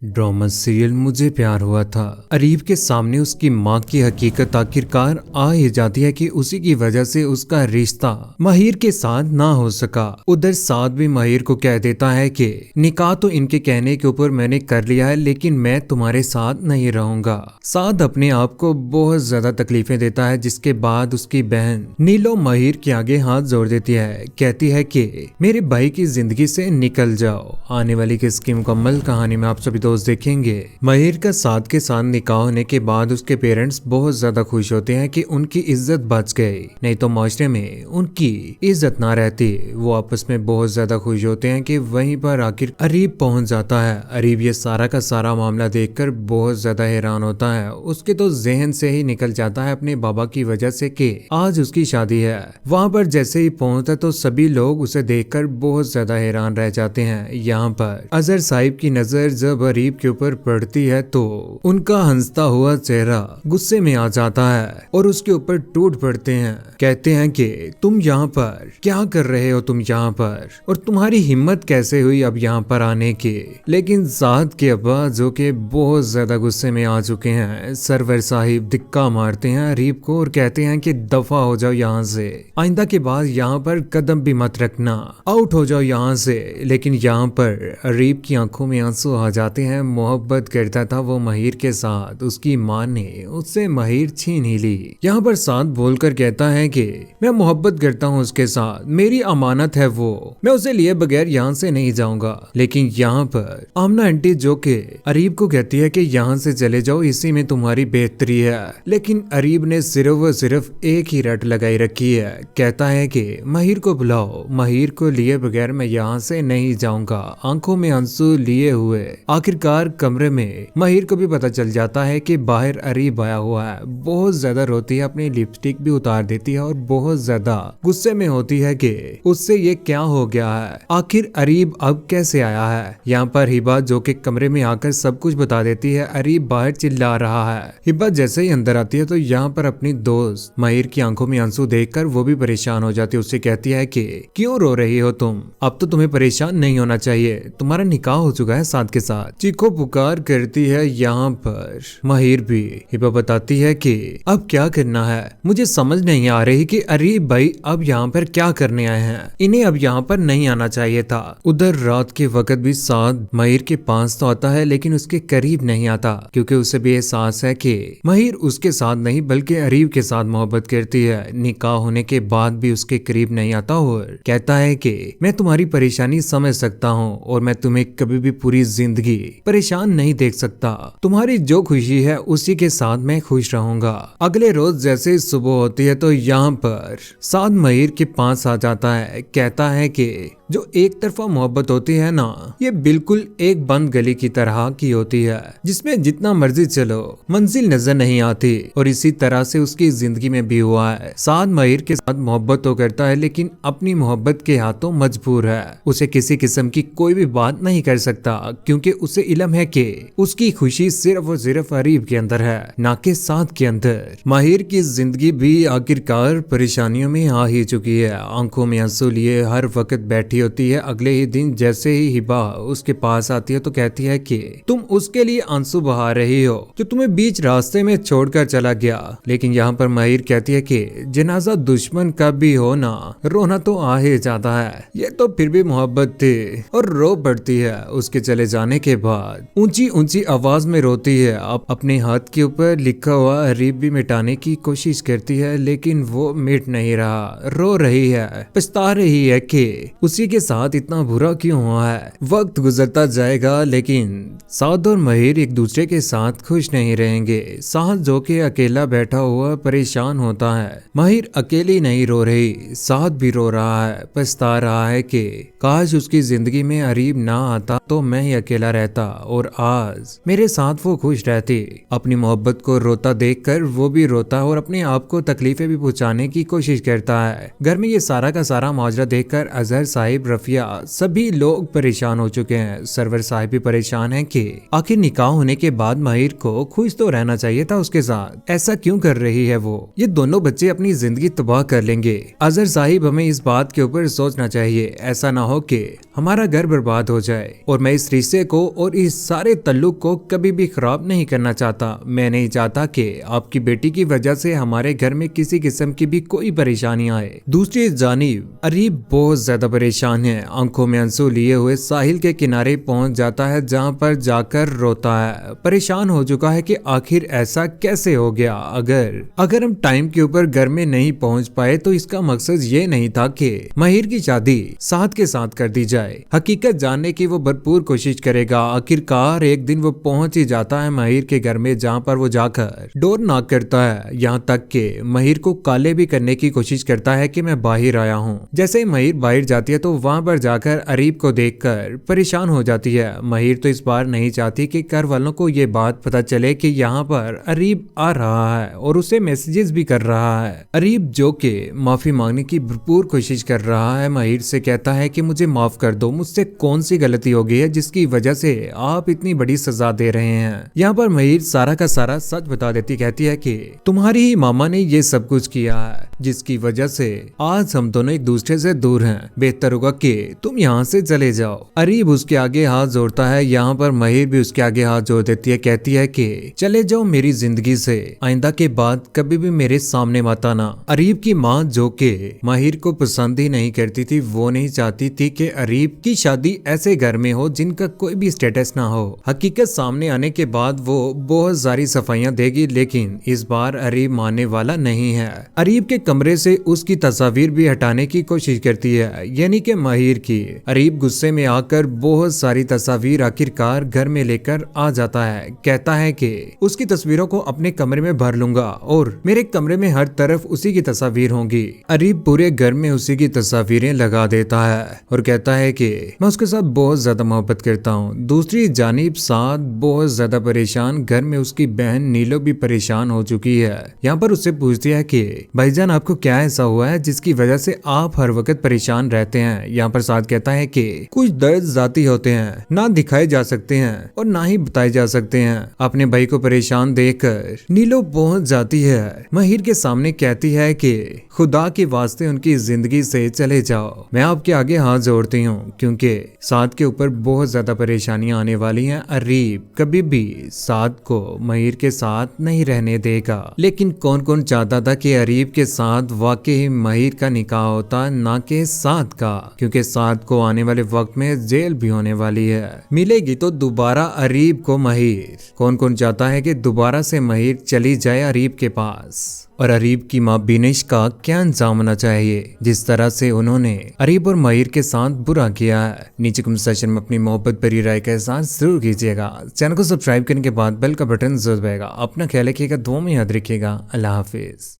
Drama serial मुझे प्यार हुआ था। अरीब के सामने उसकी माँ की हकीकत आखिरकार आ ही जाती है कि उसी की वजह से उसका रिश्ता महिर के साथ ना हो सका। उधर साद भी महिर को कह देता है कि निकाह तो इनके कहने के ऊपर मैंने कर लिया है, लेकिन मैं तुम्हारे साथ नहीं रहूंगा। साद अपने आप को बहुत ज्यादा तकलीफें देता है, जिसके बाद उसकी बहन नीलो महिर के आगे हाथ जोड़ देती है। कहती है कि मेरे भाई की जिंदगी से निकल जाओ। आने वाली किसकी मुकम्मल कहानी में आप सभी दोस्त देखेंगे। महिर का साद के साथ निकाह होने के बाद उसके पेरेंट्स बहुत ज्यादा खुश होते हैं कि उनकी इज्जत बच गई, नहीं तो माशरे में उनकी इज्जत ना रहती। वो आपस में बहुत ज्यादा खुश होते हैं कि वहीं पर आखिर अरीब पहुंच जाता है। अरीब ये सारा का सारा मामला देखकर बहुत ज्यादा हैरान होता है। उसके तो जहन से ही निकल जाता है अपने बाबा की वजह से कि आज उसकी शादी है। वहां पर जैसे ही पहुंचता तो सभी लोग उसे देखकर बहुत ज्यादा हैरान रह जाते हैं। यहाँ पर अजहर साहिब की नजर जब अरीब के ऊपर पड़ती है तो उनका हंसता हुआ चेहरा गुस्से में आ जाता है और उसके ऊपर टूट पड़ते हैं। कहते हैं कि तुम यहाँ पर क्या कर रहे हो, तुम यहाँ पर, और तुम्हारी हिम्मत कैसे हुई अब यहाँ पर आने की। लेकिन साद के अब्बा जो कि बहुत ज्यादा गुस्से में आ चुके हैं, सरवर साहिब धिक्का मारते हैं अरीब को और कहते हैं कि दफा हो जाओ यहाँ से, आइंदा के बाद यहाँ पर कदम भी मत रखना, आउट हो जाओ यहाँ से। लेकिन यहाँ पर अरीब की आंखों में आंसू आ जाते हैं। मोहब्बत करता था वो महिर के साथ, उसकी माँ ने उससे महिर छीन ही ली। यहाँ पर साद बोलकर कहता है कि मैं मोहब्बत करता हूँ उसके साथ, मेरी अमानत है वो, मैं उसे लिए बगैर यहाँ से नहीं जाऊंगा। लेकिन यहाँ पर आमना आंटी जो के अरीब को कहती है कि यहाँ से चले जाओ, इसी में तुम्हारी बेहतरी है। लेकिन अरीब ने सिर्फ व सिर्फ एक ही रट लगाई रखी है। कहता है कि महिर को बुलाओ, महिर को लिए बगैर मैं यहाँ से नहीं जाऊंगा। आंखों में आंसू लिए हुए आखिरकार कमरे में महिर को भी पता चल जाता है कि बाहर अरीब आया हुआ है। बहुत ज्यादा रोती है, अपनी लिपस्टिक भी उतार देती है और बहुत ज्यादा गुस्से में होती है कि उससे ये क्या हो गया है, आखिर अरीब अब कैसे आया है। यहाँ पर हिबा जो कि कमरे में आकर सब कुछ बता देती है। अरीब बाहर चिल्ला रहा है। हिबा जैसे ही अंदर आती है तो यहाँ पर अपनी दोस्त महिर की आंखों में आंसू देखकर वो भी परेशान हो जाती है। उससे कहती है कि क्यों रो रही हो तुम, अब तो तुम्हें परेशान नहीं होना चाहिए, तुम्हारा निकाह हो चुका है साद के साथ। चीखो पुकार करती है यहाँ पर महिर भी। हिबा बताती है कि अब क्या करना है, मुझे समझ नहीं आ रही कि अरीब भाई अब यहाँ पर क्या करने आए हैं, इन्हें अब यहाँ पर नहीं आना चाहिए था। उधर रात के वक्त भी साद महिर के पास तो आता है, लेकिन उसके करीब नहीं आता, क्योंकि उसे भी एहसास है कि महिर उसके साथ नहीं बल्कि अरीब के साथ मोहब्बत करती है। निकाह होने के बाद भी उसके करीब नहीं आता और कहता है कि मैं तुम्हारी परेशानी समझ सकता हूँ और मैं तुम्हें कभी भी पूरी जिंदगी परेशान नहीं देख सकता। तुम्हारी जो खुशी है उसी के साथ मैं खुश रहूंगा। अगले रोज जैसे सुबह होती है तो यहाँ पर साद महिर के पास आ जाता है। कहता है कि जो एक तरफा मोहब्बत होती है ना, ये बिल्कुल एक बंद गली की तरह की होती है, जिसमें जितना मर्जी चलो मंजिल नजर नहीं आती। और इसी तरह से उसकी जिंदगी में भी हुआ है। साद महिर के साथ मोहब्बत तो करता है, लेकिन अपनी मोहब्बत के हाथों मजबूर है। उसे किसी किस्म की कोई भी बात नहीं कर सकता, क्योंकि उसे इल्म है कि उसकी खुशी सिर्फ और सिर्फ अरीब के अंदर है, ना कि साद के अंदर। महिर की जिंदगी भी आखिरकार परेशानियों में आ ही चुकी है। आंखों में आंसू लिए हर वक्त बैठी होती है। अगले ही दिन जैसे ही हिबा उसके पास आती है तो कहती है कि तुम उसके लिए आंसू बहा रही हो जो तुम्हें बीच रास्ते में छोड़कर चला गया। लेकिन यहाँ पर महिर कहती है कि जनाजा दुश्मन का भी हो ना, रोना तो आ ही जाता है, ये तो फिर भी मोहब्बत थी, और रो पड़ती है। उसके चले जाने के बाद ऊंची ऊंची आवाज में रोती है। अब अपने हाथ के ऊपर लिखा हुआ अरीब भी मिटाने की कोशिश करती है, लेकिन वो मिट नहीं रहा। रो रही है, पछता रही है कि उसी के साथ इतना बुरा क्यों हुआ है। वक्त गुजरता जाएगा, लेकिन साद और महिर एक दूसरे के साथ खुश नहीं रहेंगे। साद जो कि अकेला बैठा हुआ परेशान होता है। महिर अकेली नहीं रो रही, साद भी रो रहा है, पछता रहा है कि काश उसकी जिंदगी में अरीब ना आता तो मैं ही अकेला रहता और आज मेरे साथ वो खुश रहती। अपनी मोहब्बत को रोता देखकर वो भी रोता और अपने आप को तकलीफें भी पहुंचाने की कोशिश करता है। घर में ये सारा का सारा माजरा देखकर अजहर साहिब, रफिया, सभी लोग परेशान हो चुके हैं। सरवर साहिब भी परेशान है कि आखिर निकाह होने के बाद महिर को खुश तो रहना चाहिए था उसके साथ, ऐसा क्यों कर रही है वो, ये दोनों बच्चे अपनी जिंदगी तबाह कर लेंगे। अजहर साहिब, हमें इस बात के ऊपर सोचना चाहिए, ऐसा ना हो कि हमारा घर बर्बाद हो जाए और मैं इस रिश्ते को और और इस सारे तल्लुक को कभी भी खराब नहीं करना चाहता। मैं नहीं चाहता कि आपकी बेटी की वजह से हमारे घर में किसी किस्म की भी कोई परेशानी आए। दूसरी जानिब अरीब बहुत ज्यादा परेशान है। आंखों में आंसू लिए हुए साहिल के किनारे पहुंच जाता है, जहां पर जाकर रोता है। परेशान हो चुका है कि आखिर ऐसा कैसे हो गया। अगर हम टाइम के ऊपर घर में नहीं पहुंच पाए तो इसका मकसद ये नहीं था कि महिर की शादी साद के साथ कर दी जाए। हकीकत जानने की वो भरपूर कोशिश करेगा। आखिरकार एक दिन वो पहुंच ही जाता है महिर के घर में, जहां पर वो जाकर डोर नॉक करता है। यहाँ तक कि महिर को काले भी करने की कोशिश करता है कि मैं बाहर आया हूँ। जैसे ही महिर बाहर जाती है तो वहां पर जाकर अरीब को देखकर परेशान हो जाती है। महिर तो इस बार नहीं चाहती कि घर वालों को ये बात पता चले कि यहाँ पर अरीब आ रहा है और उसे मैसेजेस भी कर रहा है। अरीब जो कि माफी मांगने की भरपूर कोशिश कर रहा है, महिर से कहता है कि मुझे माफ कर दो, मुझसे कौन सी गलती हो गई है जिसकी वजह से आप इतनी बड़ी सजा दे रहे हैं। यहाँ पर महिर सारा का सारा सच बता देती, कहती है कि तुम्हारी ही मामा ने ये सब कुछ किया है जिसकी वजह से आज हम दोनों एक दूसरे से दूर हैं। बेहतर होगा कि तुम यहाँ से चले जाओ। अरीब उसके आगे हाथ जोड़ता है। यहाँ पर महिर भी उसके आगे हाथ जोड़ देती है, कहती है कि चले जाओ मेरी जिंदगी से, आइंदा के बाद कभी भी मेरे सामने मत आना। अरीब की माँ जो कि महिर को पसंद ही नहीं करती थी, वो नहीं चाहती थी कि अरीब की शादी ऐसे घर में हो जिनका कोई भी स्टेटस ना हो। हकीकत सामने आने के बाद वो बहुत सारी सफाइयां देगी, लेकिन इस बार अरीब मानने वाला नहीं है। अरीब के कमरे से उसकी तस्वीर भी हटाने की कोशिश करती है, यानी कि महिर की। अरीब गुस्से में आकर बहुत सारी तस्वीर आखिरकार घर में लेकर आ जाता है। कहता है कि उसकी तस्वीरों को अपने कमरे में भर लूंगा और मेरे कमरे में हर तरफ उसी की तस्वीर होंगी। अरीब पूरे घर में उसी की तस्वीरें लगा देता है और कहता है कि मैं उसके साथ बहुत ज्यादा मोहब्बत करता हूँ। दूसरी जानिब साद बहुत ज्यादा परेशान, घर में उसकी बहन नीलो भी परेशान हो चुकी है। यहाँ पर उससे पूछती है कि भाईजान आपको क्या ऐसा हुआ है जिसकी वजह से आप हर वक्त परेशान रहते हैं। यहाँ पर साद कहता है कि कुछ दर्द जाती होते हैं, ना दिखाए जा सकते हैं और ना ही बताए जा सकते हैं। अपने भाई को परेशान देखकर नीलो पहुंच जाती है। महिर के सामने कहती है कि खुदा के वास्ते उनकी जिंदगी से चले जाओ। मैं आपके आगे हाथ जोड़ती हूँ क्योंकि साद के ऊपर बहुत ज्यादा परेशानियां आने वाली हैं। अरीब कभी भी साद को महिर के साथ नहीं रहने देगा। लेकिन कौन कौन चाहता था कि अरीब के साथ वाकई महिर का निकाह होता, ना कि साद का, क्योंकि साद को आने वाले वक्त में जेल भी होने वाली है। मिलेगी तो दोबारा अरीब को महिर। कौन कौन चाहता है कि दोबारा से महिर चली जाए अरीब के पास। और अरीब की माँ बिनिश का क्या अंजाम होना चाहिए जिस तरह से उन्होंने अरीब और महिर के साथ बुरा किया है। नीचे कमेंट सेक्शन में अपनी मोहब्बत भरी राय के साथ जरूर कीजिएगा। चैनल को सब्सक्राइब करने के बाद बेल का बटन जरूर दबाएगा। अपना ख्याल रखिएगा, दुआ में याद रखिएगा। अल्लाह हाफिज।